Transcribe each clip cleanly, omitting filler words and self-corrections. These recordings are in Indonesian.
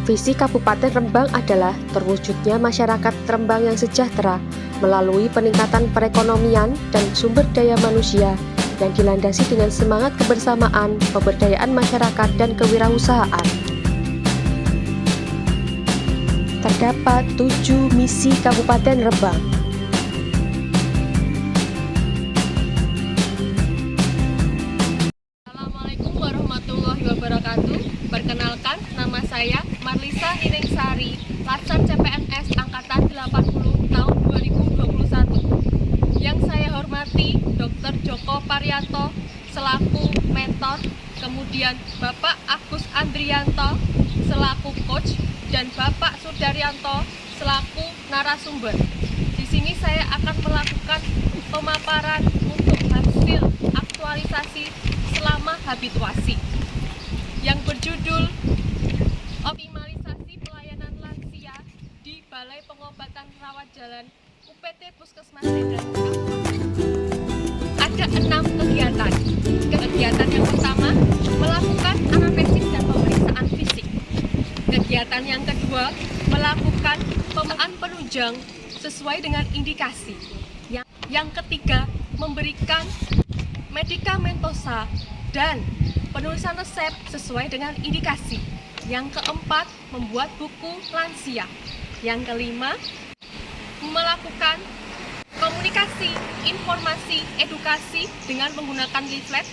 Visi Kabupaten Rembang adalah terwujudnya masyarakat Rembang yang sejahtera melalui peningkatan perekonomian dan sumber daya manusia yang dilandasi dengan semangat kebersamaan, pemberdayaan masyarakat, dan kewirausahaan. Terdapat 7 misi Kabupaten Rembang. Assalamualaikum warahmatullahi wabarakatuh. Perkenalkan, nama saya Marlisa Niningsari, Latsar CPNS Angkatan 80 tahun 2021. Yang saya hormati Dr. Joko Parianto selaku mentor, kemudian Bapak Agus Andrianto selaku coach, dan Bapak Sudaryanto selaku narasumber. Di sini saya akan melakukan pemaparan untuk hasil aktualisasi selama habituasi yang berjudul Optimalisasi Pelayanan Lansia di Balai Pengobatan Rawat Jalan UPT Puskesmas Medan. Ada 6 kegiatan. Kegiatan yang pertama, melakukan anamnesis dan pemeriksaan fisik. Kegiatan yang kedua, melakukan pemeriksaan penunjang sesuai dengan indikasi. Yang ketiga, memberikan medikamentosa dan penulisan resep sesuai dengan indikasi. Yang keempat, membuat buku lansia. Yang kelima, melakukan komunikasi, informasi, edukasi dengan menggunakan leaflet.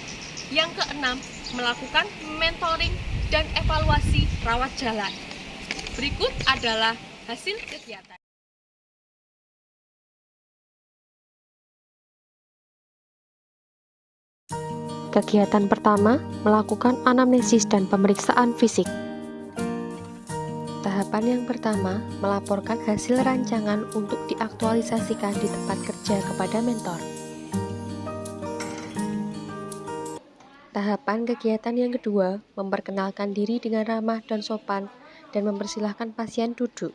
Yang keenam, melakukan mentoring dan evaluasi rawat jalan. Berikut adalah hasil kegiatan. Kegiatan pertama, melakukan anamnesis dan pemeriksaan fisik. Tahapan yang pertama, melaporkan hasil rancangan untuk diaktualisasikan di tempat kerja kepada mentor. Tahapan kegiatan yang kedua, memperkenalkan diri dengan ramah dan sopan dan mempersilahkan pasien duduk.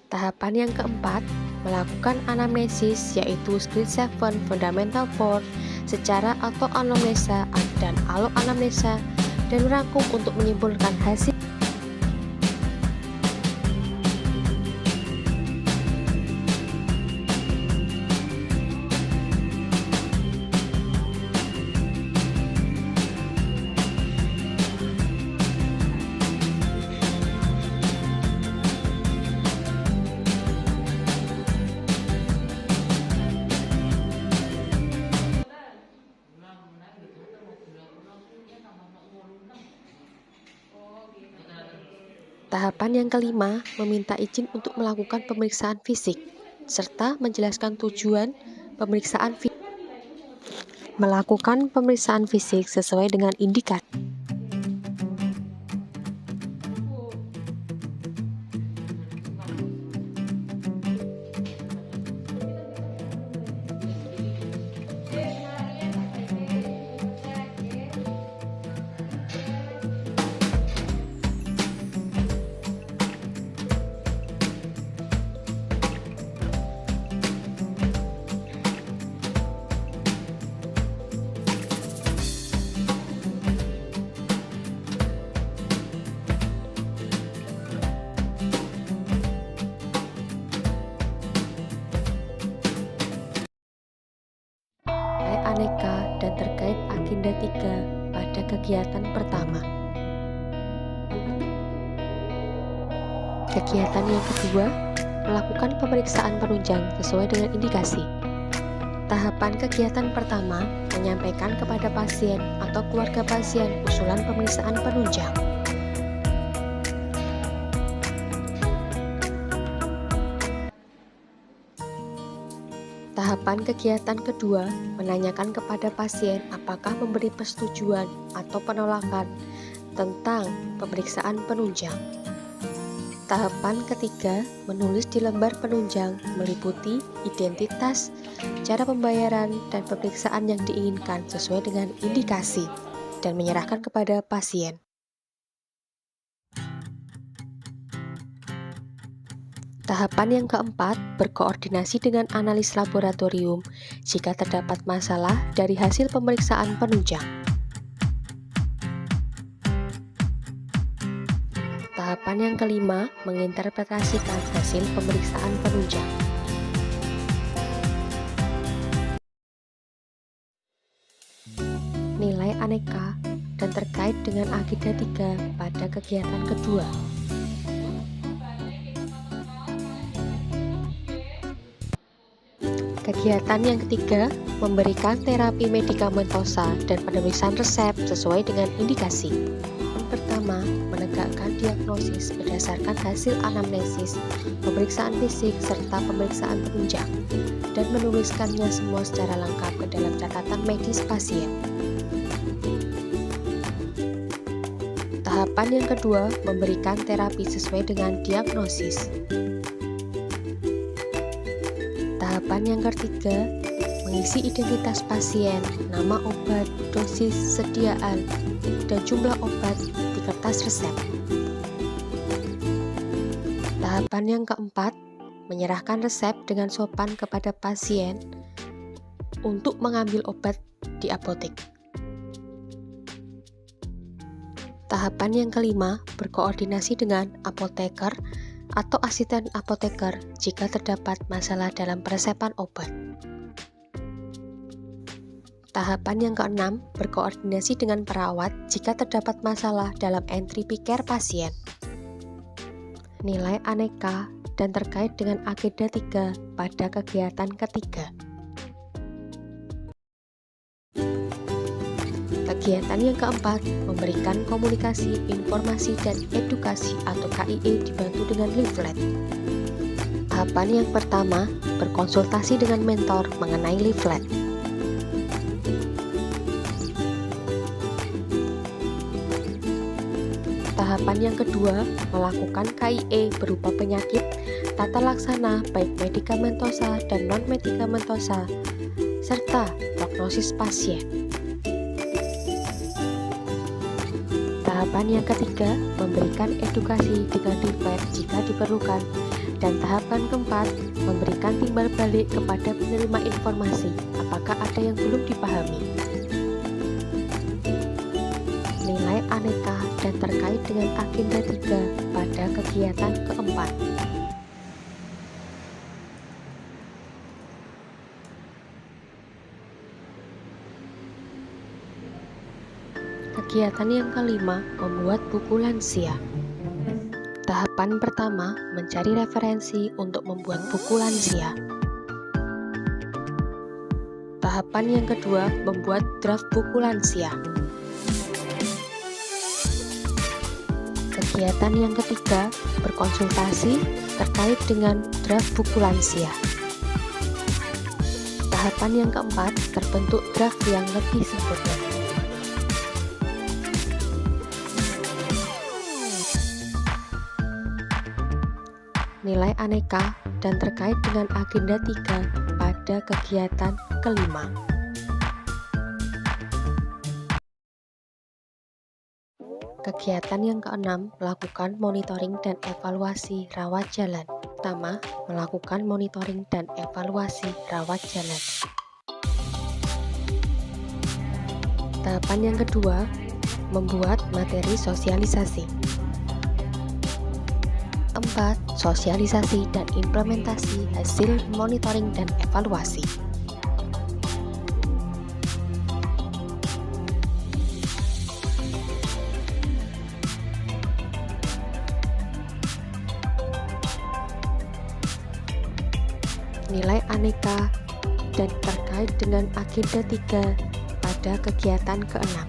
Tahapan yang keempat, melakukan anamnesis yaitu Grade 7 Fundamental 4 secara auto-anamnesa dan alo-anamnesa dan merangkum untuk menyimpulkan hasil. Tahapan yang kelima, meminta izin untuk melakukan pemeriksaan fisik, serta menjelaskan tujuan pemeriksaan fisik. Melakukan pemeriksaan fisik sesuai dengan indikasi. Aneka dan terkait agenda 3 pada kegiatan pertama. Kegiatan yang kedua, melakukan pemeriksaan penunjang sesuai dengan indikasi. Tahapan kegiatan pertama, menyampaikan kepada pasien atau keluarga pasien usulan pemeriksaan penunjang. Tahapan kegiatan kedua, menanyakan kepada pasien apakah memberi persetujuan atau penolakan tentang pemeriksaan penunjang. Tahapan ketiga, menulis di lembar penunjang meliputi identitas, cara pembayaran, dan pemeriksaan yang diinginkan sesuai dengan indikasi dan menyerahkan kepada pasien. Tahapan yang keempat, berkoordinasi dengan analis laboratorium jika terdapat masalah dari hasil pemeriksaan penunjang. Tahapan yang kelima, menginterpretasikan hasil pemeriksaan penunjang. Nilai aneka dan terkait dengan agenda 3 pada kegiatan kedua. Kegiatan yang ketiga, memberikan terapi medikamentosa dan penulisan resep sesuai dengan indikasi. Yang pertama, menegakkan diagnosis berdasarkan hasil anamnesis, pemeriksaan fisik, serta pemeriksaan penunjang, dan menuliskannya semua secara lengkap ke dalam catatan medis pasien. Tahapan yang kedua, memberikan terapi sesuai dengan diagnosis. Tahapan yang ketiga, mengisi identitas pasien, nama obat, dosis, sediaan, dan jumlah obat di kertas resep. Tahapan yang keempat, menyerahkan resep dengan sopan kepada pasien untuk mengambil obat di apotek. Tahapan yang kelima, berkoordinasi dengan apoteker atau asisten apoteker jika terdapat masalah dalam peresepan obat. Tahapan yang keenam, berkoordinasi dengan perawat jika terdapat masalah dalam entry piker pasien. Nilai aneka dan terkait dengan agenda 3 pada kegiatan ketiga. Kegiatan yang keempat, memberikan komunikasi, informasi, dan edukasi atau KIE dibantu dengan leaflet. Tahapan yang pertama, berkonsultasi dengan mentor mengenai leaflet. Tahapan yang kedua, melakukan KIE berupa penyakit, tata laksana baik medikamentosa dan non-medikamentosa, serta prognosis pasien. Tahapan yang ketiga, memberikan edukasi dengan leaflet jika diperlukan. Dan tahapan keempat, memberikan timbal balik kepada penerima informasi apakah ada yang belum dipahami. Nilai aneka dan terkait dengan agenda 3 pada kegiatan keempat. Kegiatan yang kelima, membuat buku lansia. Tahapan pertama, mencari referensi untuk membuat buku lansia. Tahapan yang kedua, membuat draft buku lansia. Kegiatan yang ketiga, berkonsultasi terkait dengan draft buku lansia. Tahapan yang keempat, terbentuk draft yang lebih sempurna. Nilai aneka dan terkait dengan agenda 3 pada kegiatan kelima. Kegiatan yang keenam, melakukan monitoring dan evaluasi rawat jalan. Pertama, melakukan monitoring dan evaluasi rawat jalan. Tahapan yang kedua, membuat materi sosialisasi. 4. Sosialisasi dan implementasi hasil monitoring dan evaluasi. Nilai aneka dan terkait dengan agenda 3 pada kegiatan keenam.